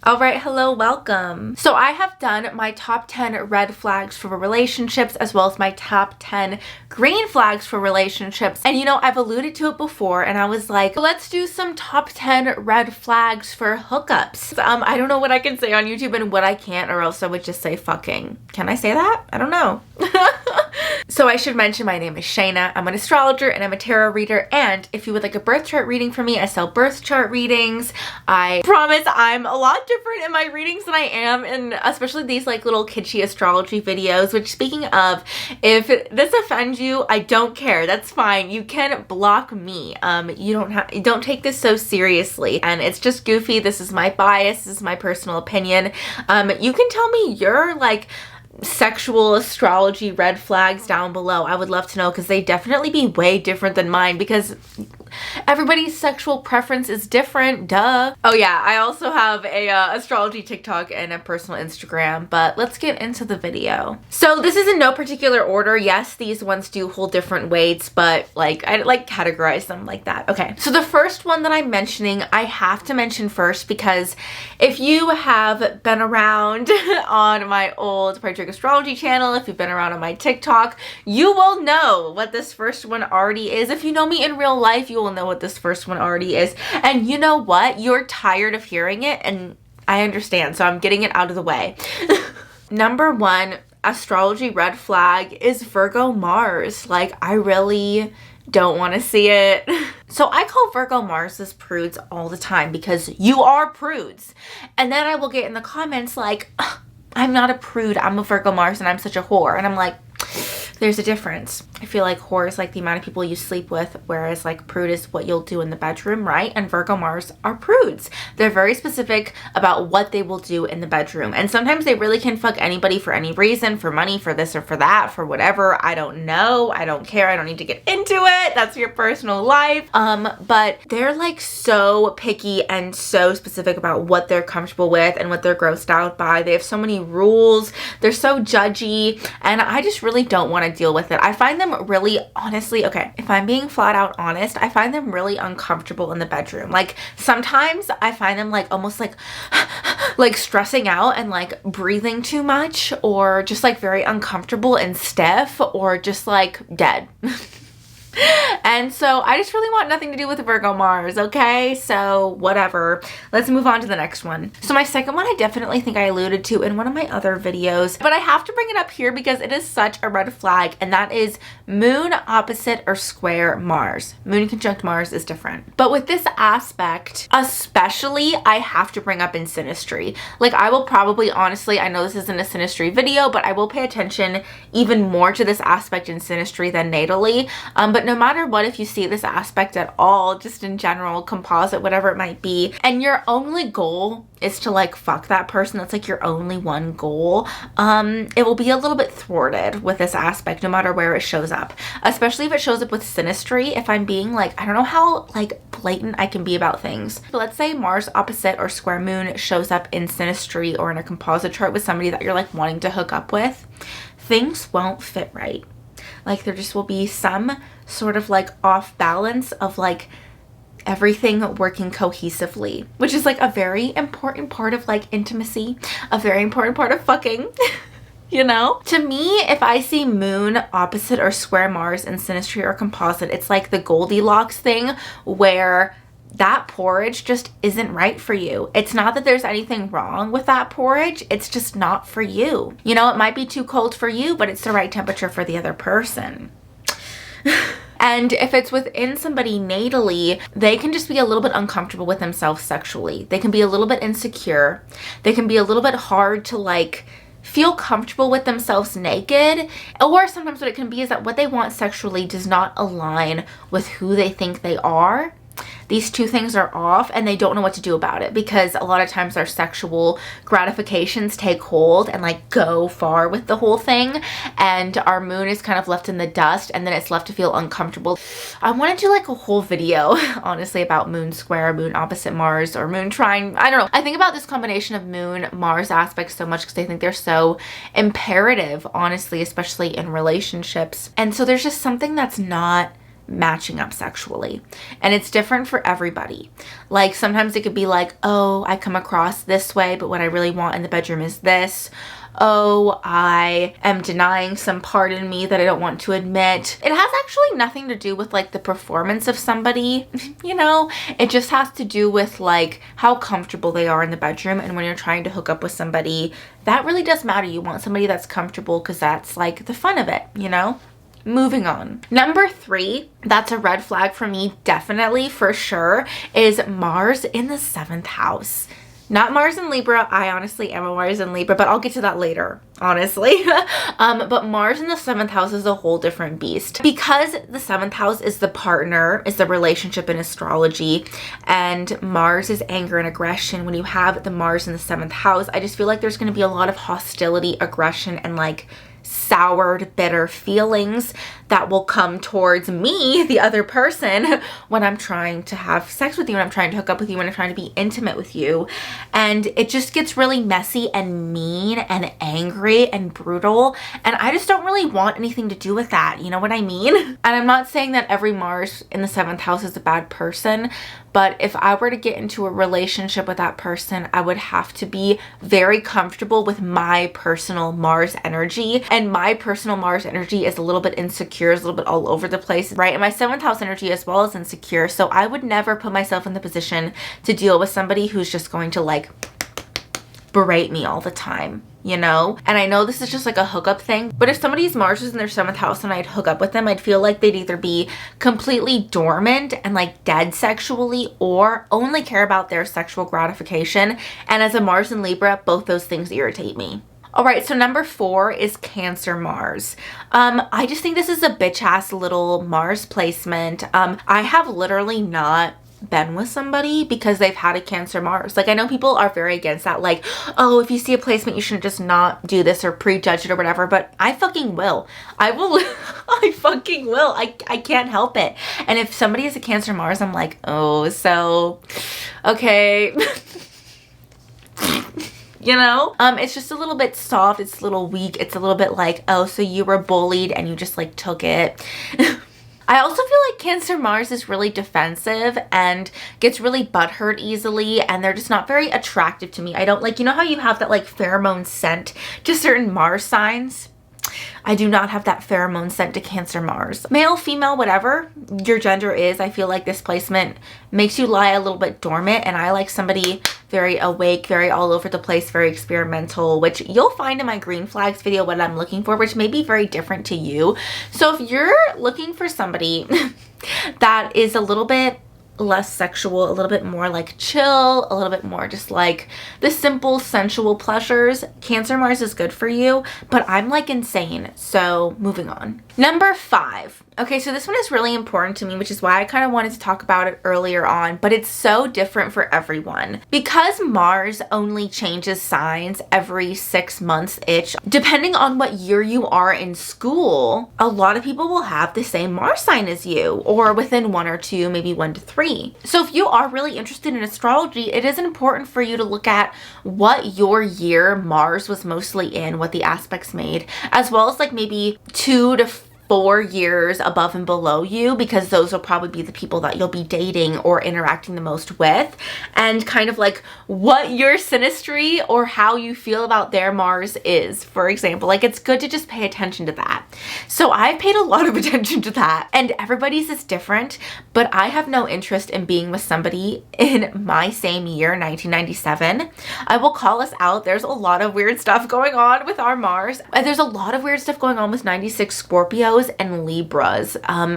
All right, hello, welcome. So I have done my top 10 red flags for relationships as well as my top 10 green flags for relationships. And you know, I've alluded to it before and I was like, let's do some top 10 red flags for hookups. I don't know what I can say on YouTube and what I can't, or else I would just say fucking. Can I say that? I don't know. So I should mention my name is Shaina. I'm an astrologer and I'm a tarot reader. And if you would like a birth chart reading from me, I sell birth chart readings. I promise I'm a lot different in my readings than I am in especially these like little kitschy astrology videos, which speaking of, if this offends you, I don't care. That's fine. You can block me. You don't take this so seriously, and it's just goofy. This is my bias. This is my personal opinion. You can tell me your like sexual astrology red flags down below. I would love to know, because they definitely be way different than mine, because everybody's sexual preference is different, duh. Oh yeah, I also have a astrology TikTok and a personal Instagram, but let's get into the video. So this is in no particular order. Yes, these ones do hold different weights, but like I like categorize them like that. Okay, so the first one that I'm mentioning, I have to mention first, because if you have been around on my old Partridge Astrology channel, if you've been around on my TikTok, you will know what this first one already is. If you know me in real life, you will know what this first one already is. And you know what? You're tired of hearing it, and I understand, so I'm getting it out of the way. Number one astrology red flag is Virgo Mars. Like, I really don't want to see it. So I call Virgo Marses prudes all the time, because you are prudes. And then I will get in the comments like, I'm not a prude, I'm a Virgo Mars and I'm such a whore. And I'm like, there's a difference. I feel like whore is like the amount of people you sleep with, whereas like prude is what you'll do in the bedroom, right? And Virgo Mars are prudes. They're very specific about what they will do in the bedroom. And sometimes they really can fuck anybody for any reason, for money, for this or for that, for whatever. I don't know. I don't care. I don't need to get into it. That's your personal life. But they're like so picky and so specific about what they're comfortable with and what they're grossed out by. They have so many rules. They're so judgy, and I just really don't want to deal with it. I find them really, honestly, okay, if I'm being flat out honest, I find them really uncomfortable in the bedroom. Like sometimes I find them like almost like like stressing out and like breathing too much, or just like very uncomfortable and stiff, or just like dead. And so I just really want nothing to do with Virgo Mars, okay? So whatever. Let's move on to the next one. So my second one, I definitely think I alluded to in one of my other videos, but I have to bring it up here because it is such a red flag, and that is moon opposite or square Mars. Moon conjunct Mars is different. But with this aspect, especially, I have to bring up in synastry. Like I will probably, honestly, I know this isn't a synastry video, but I will pay attention even more to this aspect in synastry than natally. But no matter what, if you see this aspect at all, just in general, composite, whatever it might be, and your only goal is to like fuck that person, that's like your only one goal, it will be a little bit thwarted with this aspect no matter where it shows up, especially if it shows up with synastry. If I'm being like, I don't know how like blatant I can be about things. So let's say Mars opposite or square moon shows up in synastry or in a composite chart with somebody that you're like wanting to hook up with, things won't fit right. Like there just will be some sort of like off balance of like everything working cohesively, which is like a very important part of like intimacy, a very important part of fucking. You know, to me, if I see moon opposite or square Mars in synastry or composite, it's like the Goldilocks thing where that porridge just isn't right for you. It's not that there's anything wrong with that porridge, it's just not for you. You know, it might be too cold for you, but it's the right temperature for the other person. And if it's within somebody natally, they can just be a little bit uncomfortable with themselves sexually. They can be a little bit insecure. They can be a little bit hard to like feel comfortable with themselves naked, or sometimes what it can be is that what they want sexually does not align with who they think they are. These two things are off and they don't know what to do about it, because a lot of times our sexual gratifications take hold and like go far with the whole thing, and our moon is kind of left in the dust, and then it's left to feel uncomfortable. I want to do like a whole video honestly about moon square, moon opposite Mars, or moon trine. I don't know. I think about this combination of moon Mars aspects so much because I think they're so imperative, honestly, especially in relationships. And so there's just something that's not matching up sexually. And it's different for everybody. Like sometimes it could be like, oh, I come across this way, but what I really want in the bedroom is this. Oh, I am denying some part in me that I don't want to admit. It has actually nothing to do with like the performance of somebody, you know? It just has to do with like how comfortable they are in the bedroom. And when you're trying to hook up with somebody, that really does matter. You want somebody that's comfortable because that's like the fun of it, you know? Moving on. Number 3, that's a red flag for me, definitely, for sure, is Mars in the 7th house. Not Mars in Libra. I honestly am a Mars in Libra, but I'll get to that later, honestly. But Mars in the 7th house is a whole different beast. Because the 7th house is the partner, is the relationship in astrology, and Mars is anger and aggression. When you have the Mars in the 7th house, I just feel like there's going to be a lot of hostility, aggression, and like soured, bitter feelings that will come towards me, the other person, when I'm trying to have sex with you, when I'm trying to hook up with you, when I'm trying to be intimate with you. And it just gets really messy and mean and angry and brutal. And I just don't really want anything to do with that. You know what I mean? And I'm not saying that every Mars in the 7th house is a bad person, but if I were to get into a relationship with that person, I would have to be very comfortable with my personal Mars energy. And my personal Mars energy is a little bit insecure, is a little bit all over the place, right? And my 7th house energy as well is insecure. So I would never put myself in the position to deal with somebody who's just going to like berate me all the time, you know? And I know this is just like a hookup thing, but if somebody's Mars is in their 7th house and I'd hook up with them, I'd feel like they'd either be completely dormant and like dead sexually or only care about their sexual gratification. And as a Mars in Libra, both those things irritate me. All right, so number 4 is Cancer Mars. I just think this is a bitch ass little Mars placement. I have literally not been with somebody because they've had a Cancer Mars. Like I know people are very against that, like, oh, if you see a placement you shouldn't just not do this or prejudge it or whatever, but I fucking will. I will. I fucking will. I can't help it. And if somebody has a Cancer Mars, I'm like, oh, so okay. You know, it's just a little bit soft, it's a little weak, it's a little bit like, oh, so you were bullied and you just like took it. I also feel like Cancer Mars is really defensive and gets really butthurt easily, and they're just not very attractive to me. I don't like, you know how you have that like pheromone scent to certain Mars signs? I do not have that pheromone scent to Cancer Mars. Male, female, whatever your gender is, I feel like this placement makes you lie a little bit dormant, and I like somebody very awake, very all over the place, very experimental, which you'll find in my green flags video what I'm looking for, which may be very different to you. So if you're looking for somebody that is a little bit less sexual, a little bit more like chill, a little bit more just like the simple sensual pleasures, Cancer Mars is good for you, but I'm like insane. So moving on. Number 5. Okay, so this one is really important to me, which is why I kind of wanted to talk about it earlier on, but it's so different for everyone. Because Mars only changes signs every 6 months-ish, depending on what year you are in school, a lot of people will have the same Mars sign as you, or within 1 or 2, maybe 1 to 3. So if you are really interested in astrology, it is important for you to look at what your year Mars was mostly in, what the aspects made, as well as like maybe 2 to 4 years above and below you, because those will probably be the people that you'll be dating or interacting the most with, and kind of like what your synastry or how you feel about their Mars is, for example. Like it's good to just pay attention to that. So I've paid a lot of attention to that, and everybody's is different, but I have no interest in being with somebody in my same year, 1997. I will call us out. There's a lot of weird stuff going on with our Mars. There's a lot of weird stuff going on with 96 Scorpios and Libras.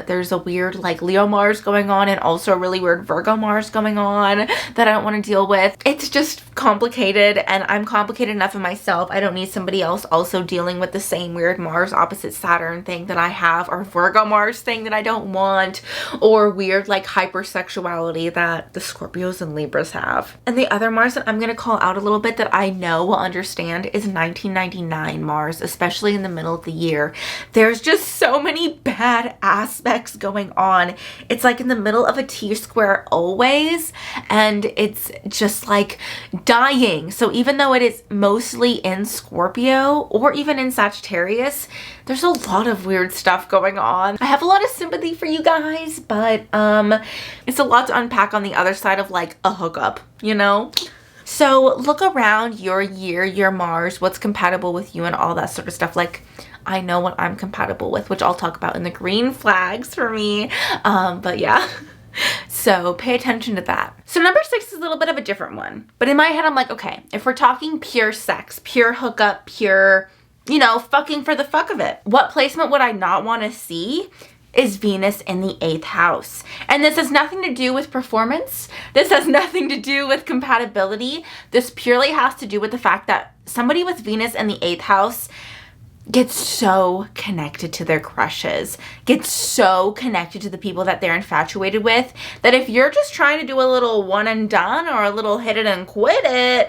There's a weird like Leo Mars going on, and also a really weird Virgo Mars going on that I don't want to deal with. It's just complicated, and I'm complicated enough in myself. I don't need somebody else also dealing with the same weird Mars opposite Saturn thing that I have, or Virgo Mars thing that I don't want, or weird like hypersexuality that the Scorpios and Libras have. And the other Mars that I'm going to call out a little bit that I know will understand is 1999 Mars, especially in the middle of the year. There's just so many bad aspects going on. It's like in the middle of a T-square always, and it's just like dying. So even though it is mostly in Scorpio or even in Sagittarius, there's a lot of weird stuff going on. I have a lot of sympathy for you guys, but it's a lot to unpack on the other side of like a hookup, you know? So look around your year, your Mars, what's compatible with you and all that sort of stuff. Like, I know what I'm compatible with, which I'll talk about in the green flags for me. But yeah. So pay attention to that. So number 6 is a little bit of a different one. But in my head, I'm like, okay, if we're talking pure sex, pure hookup, pure, you know, fucking for the fuck of it, what placement would I not want to see? Is Venus in the 8th house. And this has nothing to do with performance. This has nothing to do with compatibility. This purely has to do with the fact that somebody with Venus in the 8th house gets so connected to their crushes, gets so connected to the people that they're infatuated with, that if you're just trying to do a little one and done or a little hit it and quit it,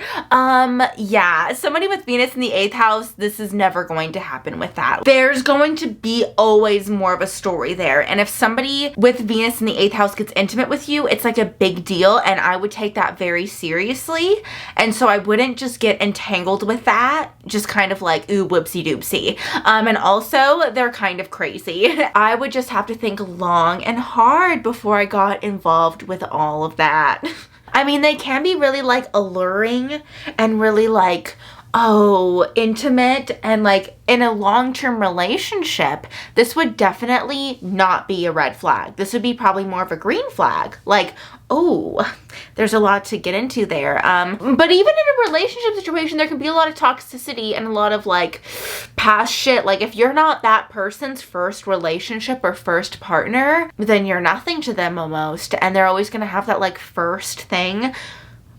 yeah, somebody with Venus in the 8th house, this is never going to happen with that. There's going to be always more of a story there. And if somebody with Venus in the 8th house gets intimate with you, it's like a big deal, and I would take that very seriously. And so I wouldn't just get entangled with that, just kind of like, ooh, whoopsie doopsie. And also, they're kind of crazy. I would just have to think long and hard before I got involved with all of that. I mean, they can be really like alluring and really like, oh, intimate, and like in a long-term relationship, this would definitely not be a red flag. This would be probably more of a green flag. Like, oh, there's a lot to get into there. But even in a relationship situation, there can be a lot of toxicity and a lot of like past shit. Like if you're not that person's first relationship or first partner, then you're nothing to them almost. And they're always gonna have that like first thing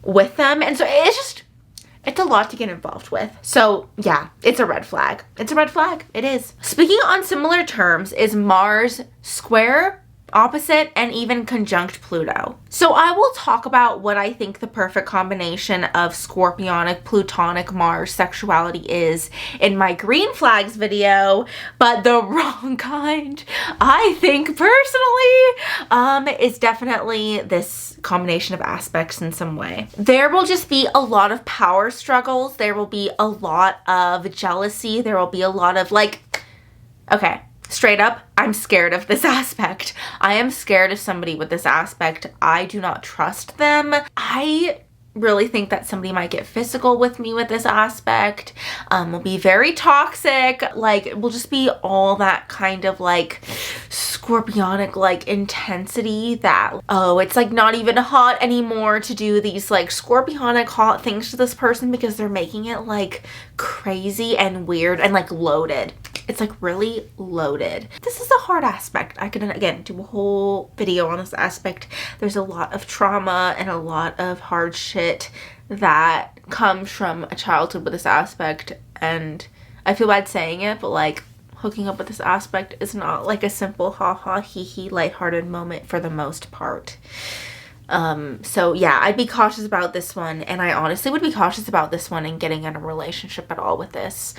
with them. And so it's a lot to get involved with. So yeah, it's a red flag. It's a red flag. It is. Speaking on similar terms is Mars square, opposite, and even conjunct Pluto. So I will talk about what I think the perfect combination of Scorpionic, Plutonic Mars sexuality is in my green flags video, but the wrong kind, I think personally, is definitely this combination of aspects in some way. There will just be a lot of power struggles. There will be a lot of jealousy. There will be a lot of like, okay, straight up, I'm scared of this aspect. I am scared of somebody with this aspect. I do not trust them. I really think that somebody might get physical with me with this aspect. Will be very toxic. Like, it will just be all that kind of like scorpionic like intensity that, oh, it's like not even hot anymore to do these like scorpionic hot things to this person because they're making it like crazy and weird and like loaded. It's like really loaded. This is a hard aspect. I could, again, do a whole video on this aspect. There's a lot of trauma and a lot of hard shit that comes from a childhood with this aspect. And I feel bad saying it, but like hooking up with this aspect is not like a simple ha ha hee hee lighthearted moment for the most part. So yeah, I'd be cautious about this one, and I honestly would be cautious about this one and getting in a relationship at all with this,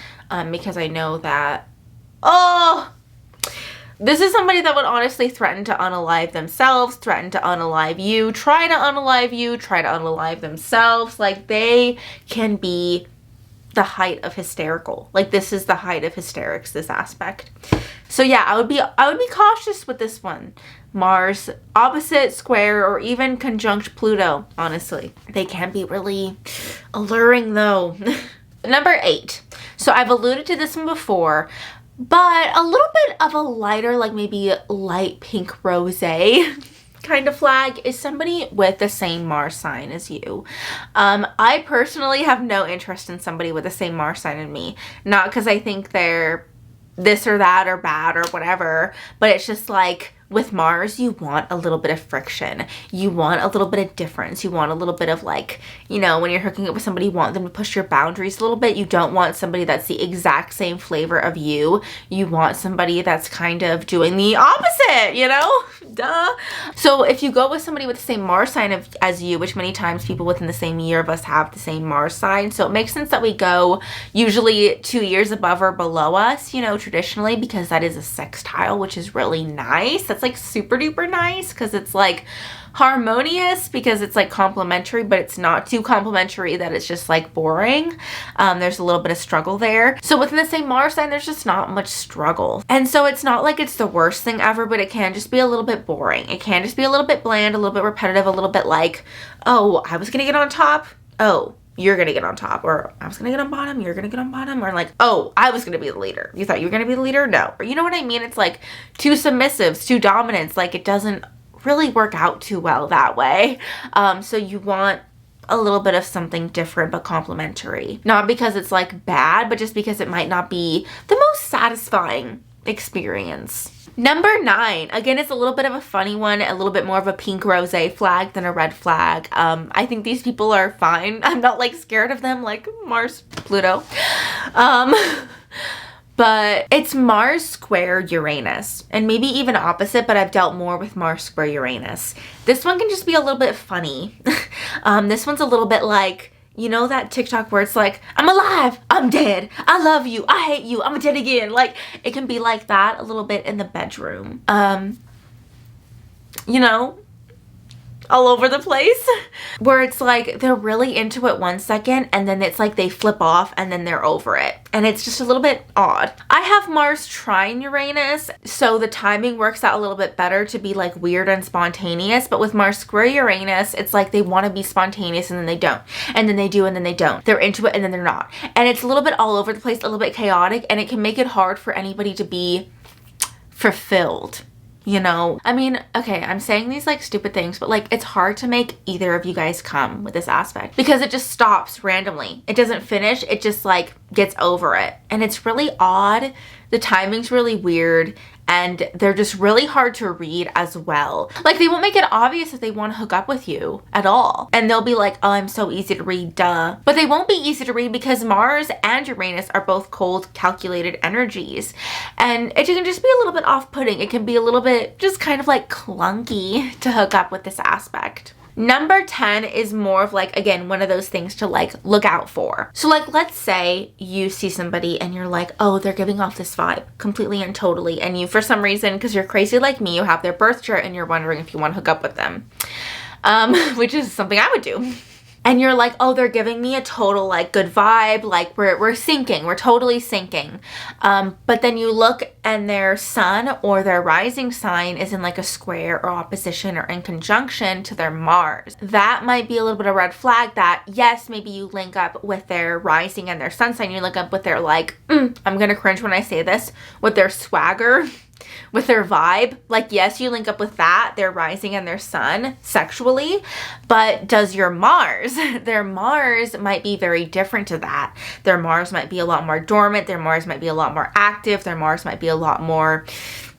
because I know that, oh, this is somebody that would honestly threaten to unalive themselves, threaten to unalive you, try to unalive you, try to unalive themselves. Like, they can be the height of hysterical. Like, this is the height of hysterics, this aspect. So yeah, I would be cautious with this one. Mars opposite, square, or even conjunct Pluto, honestly. They can be really alluring though. Number 8. So I've alluded to this one before, but a little bit of a lighter, like maybe light pink rosé kind of flag is somebody with the same Mars sign as you. I personally have no interest in somebody with the same Mars sign as me. Not because I think they're this or that or bad or whatever, but it's just like, with Mars, you want a little bit of friction. You want a little bit of difference. You want a little bit of like, you know, when you're hooking up with somebody, you want them to push your boundaries a little bit. You don't want somebody that's the exact same flavor of you. You want somebody that's kind of doing the opposite, you know? Duh. So if you go with somebody with the same Mars sign as you, which many times people within the same year of us have the same Mars sign, so it makes sense that we go usually 2 years above or below us, you know, traditionally, because that is a sextile, which is really nice. That's like super duper nice because it's like harmonious, because it's like complementary, but it's not too complementary that it's just like boring. There's a little bit of struggle there. So within the same Mars sign, there's just not much struggle. And so it's not like it's the worst thing ever, but it can just be a little bit boring. It can just be a little bit bland, a little bit repetitive, a little bit like, oh, I was gonna get on top. Oh, you're gonna get on top. Or I was gonna get on bottom, you're gonna get on bottom. Or like, oh, I was gonna be the leader. You thought you were gonna be the leader? No. Or you know what I mean? It's like two submissives, two dominants. Like it doesn't really work out too well that way. So you want a little bit of something different but complementary. Not because it's like bad, but just because it might not be the most satisfying experience. Number 9, again, it's a little bit of a funny one, a little bit more of a pink rosé flag than a red flag. I think these people are fine. I'm not like scared of them like Mars, Pluto. But it's Mars square Uranus, and maybe even opposite, but I've dealt more with Mars square Uranus. This one can just be a little bit funny. This one's a little bit like, you know that TikTok where it's like, I'm alive, I'm dead, I love you, I hate you, I'm dead again. Like, it can be like that a little bit in the bedroom. You know, all over the place, where it's like they're really into it 1 second and then it's like they flip off and then they're over it, and it's just a little bit odd. I have Mars trine Uranus, so the timing works out a little bit better to be like weird and spontaneous, but with Mars square Uranus, it's like they want to be spontaneous and then they don't, and then they do and then they don't. They're into it and then they're not, and it's a little bit all over the place, a little bit chaotic, and it can make it hard for anybody to be fulfilled. You know, I mean, okay, I'm saying these like stupid things, but like it's hard to make either of you guys come with this aspect because it just stops randomly. It doesn't finish. It just like gets over it. And it's really odd. The timing's really weird, and they're just really hard to read as well. Like they won't make it obvious if they want to hook up with you at all. And they'll be like, oh, I'm so easy to read, duh. But they won't be easy to read because Mars and Uranus are both cold, calculated energies. And it can just be a little bit off-putting. It can be a little bit just kind of like clunky to hook up with this aspect. Number 10 is more of like, again, one of those things to like look out for. So like, let's say you see somebody and you're like, oh, they're giving off this vibe completely and totally. And you, for some reason, because you're crazy like me, you have their birth chart and you're wondering if you want to hook up with them, which is something I would do. And you're like, oh, they're giving me a total like good vibe, like we're syncing, we're totally syncing. But then you look and their sun or their rising sign is in like a square or opposition or in conjunction to their Mars. That might be a little bit of red flag that, yes, maybe you link up with their rising and their sun sign. You link up with their like, I'm gonna cringe when I say this, with their swagger, with their vibe. Like, yes, you link up with that, their rising and their sun sexually, but does your Mars, their Mars might be very different to that. Their Mars might be a lot more dormant. Their Mars might be a lot more active. Their Mars might be a lot more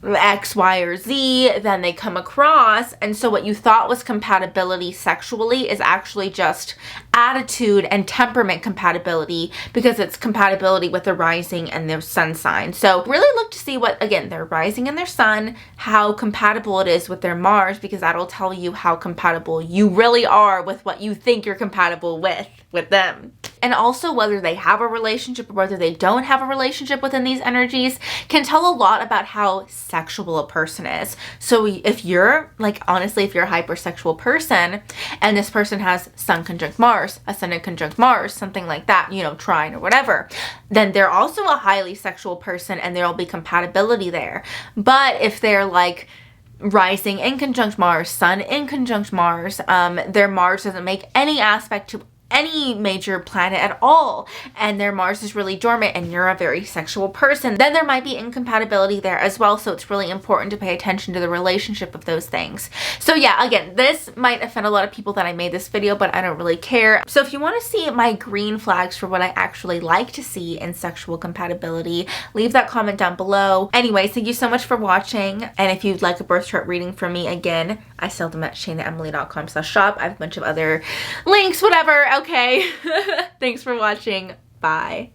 X, Y, or Z than they come across. And so what you thought was compatibility sexually is actually just attitude and temperament compatibility, because it's compatibility with the rising and their sun sign. So really look to see what, again, their rising and their sun, how compatible it is with their Mars, because that'll tell you how compatible you really are with what you think you're compatible with them. And also whether they have a relationship or whether they don't have a relationship within these energies can tell a lot about how sexual a person is. So if you're like, honestly, if you're a hypersexual person and this person has sun conjunct Mars, ascendant conjunct Mars, something like that, you know, trine or whatever, then they're also a highly sexual person and there'll be compatibility there. But if they're like rising in conjunct Mars, sun in conjunct Mars, their Mars doesn't make any aspect to any major planet at all, and their Mars is really dormant and you're a very sexual person, then there might be incompatibility there as well. So it's really important to pay attention to the relationship of those things. So yeah, again, this might offend a lot of people that I made this video, but I don't really care. So if you want to see my green flags for what I actually like to see in sexual compatibility, leave that comment down below. Anyways, thank you so much for watching, and if you'd like a birth chart reading from me, again, I sell them at shainaemily.com/shop. I have a bunch of other links, whatever. Okay. Thanks for watching. Bye.